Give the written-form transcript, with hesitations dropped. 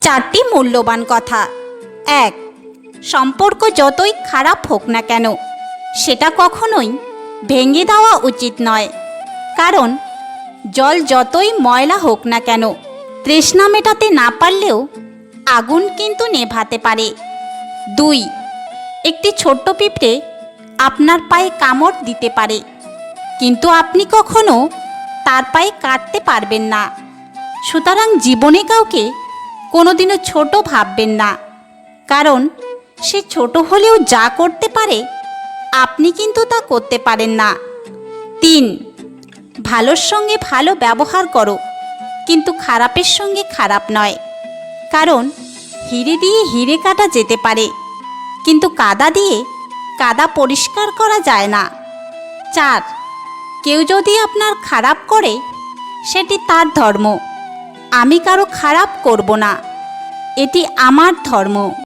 চারটি মূল্যবান কথা। ১. সম্পর্ক যতই খারাপ হোক না কেন সেটা কখনোই ভেঙে দেওয়া উচিত নয়, কারণ জল যতই ময়লা হোক না কেন তৃষ্ণা মেটাতে না পারলেও আগুন কিন্তু নেভাতে পারে। ২. একটি ছোট্ট পিঁপড়ে আপনার পায়ে কামড় দিতে পারে, কিন্তু আপনি কখনো তার পায়ে কাটতে পারবেন না। সুতরাং জীবনে কাউকে কোনোদিনও ছোট ভাববেন না, কারণ সে ছোট হলেও যা করতে পারে আপনি কিন্তু তা করতে পারেন না। ৩. ভালোর সঙ্গে ভালো ব্যবহার করো, কিন্তু খারাপের সঙ্গে খারাপ নয়, কারণ হিরে দিয়ে হিরে কাটা যেতে পারে, কিন্তু কাদা দিয়ে কাদা পরিষ্কার করা যায় না। ৪. কেউ যদি আপনার খারাপ করে সেটি তার ধর্ম, আমি কারো খারাপ করব না, এটি আমার ধর্ম।